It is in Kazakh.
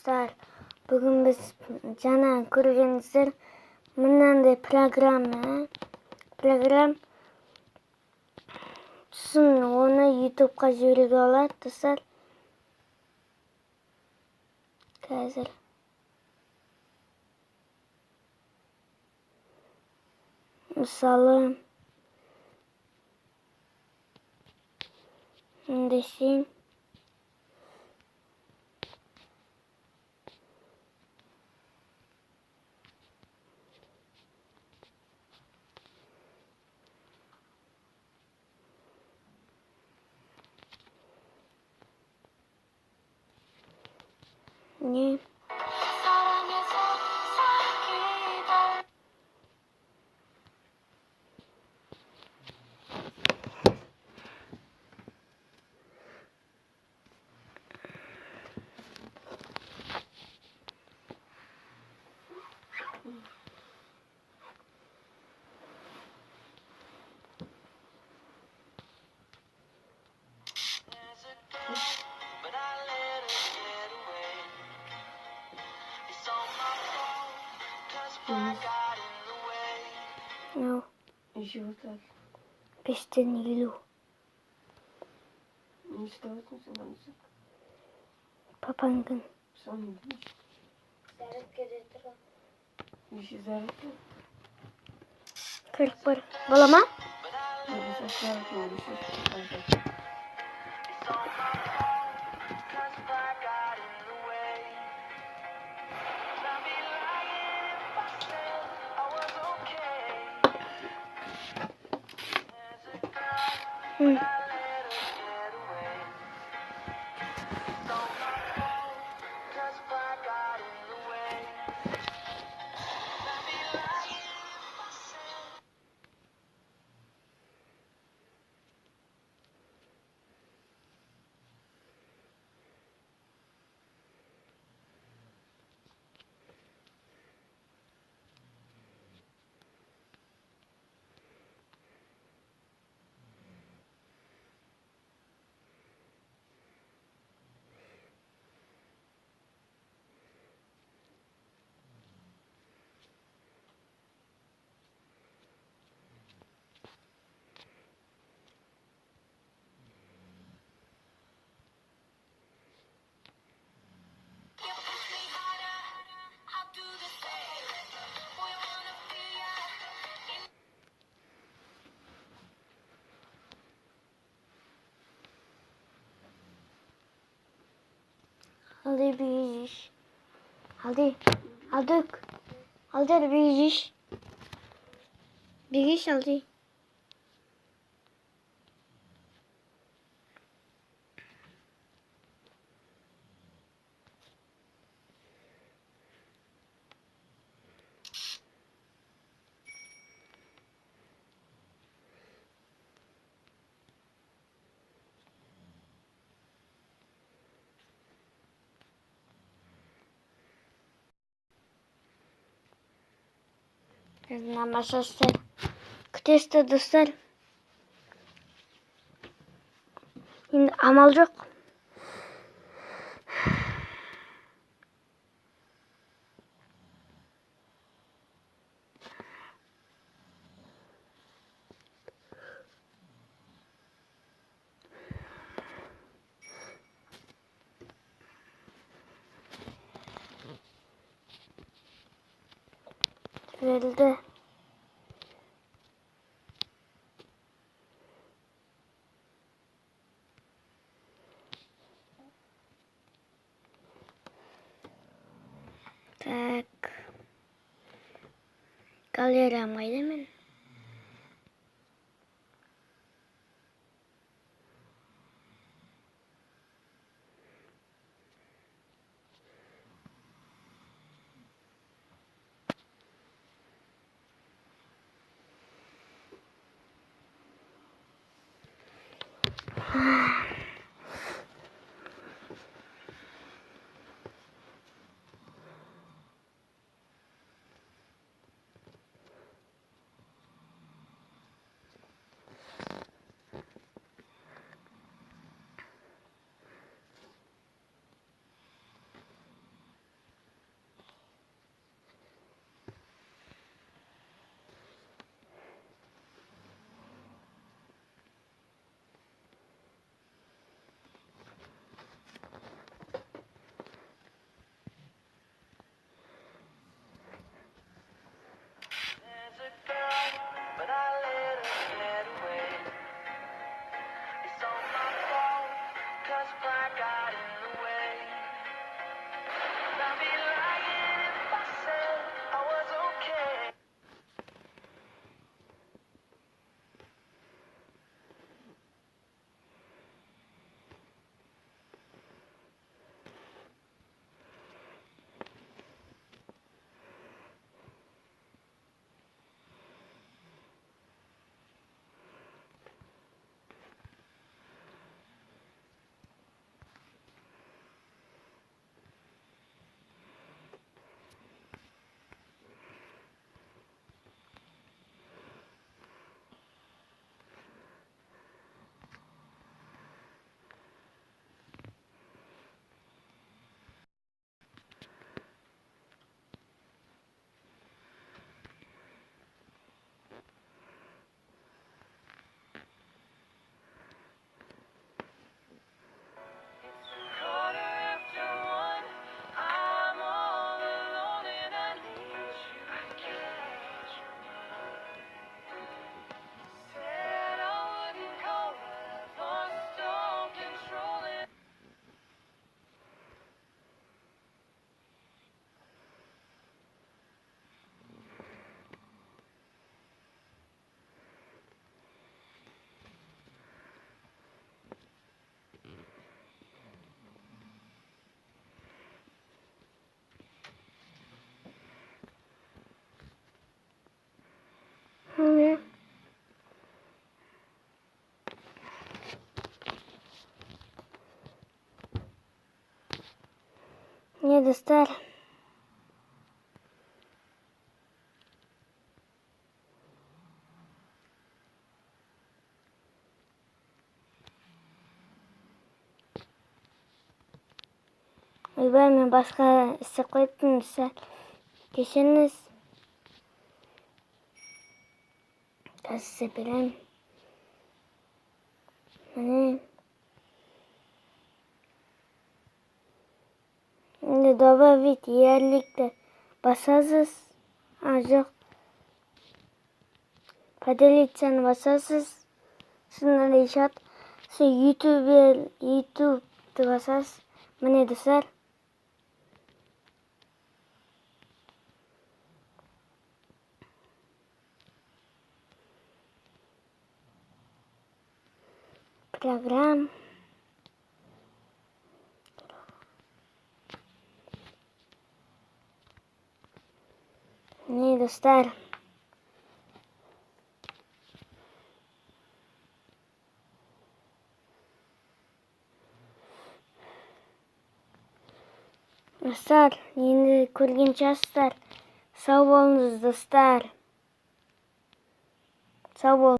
dostlar. Bugün biz Canan көргенсіздер мынандай программ сосын оны ютубқа жіберуге болады достар. Қазір мысалы десең не Ну, Живота. 5'ten 50. Не вставать не надо. Papangın. Сам не будешь. Еще зарыто. 41. Balama? Надо составить его еще. Hı. Hadi bir iş. Hadi. Aldık. Hadi bir iş. Bir iş hadi. Namazsızlar. Küteste dostlar. Şimdi amal yok. Verildi. Так. Галереямайды мен. Міне достар. Ойбай, мен басқа істеп қойыппын, достар. Кешіріңіз. Қазір істеп беремін. Міне. Енді добавить ярликті басасыз. Жоқ. Поделиться басасыз. Сосын решат. Сосын YouTube'ды басасыз. Міне достар. Программ. Міне достар. Достар, енді көрген шығарсыздар. Сау болыңыз, достар. Сау болыңыз.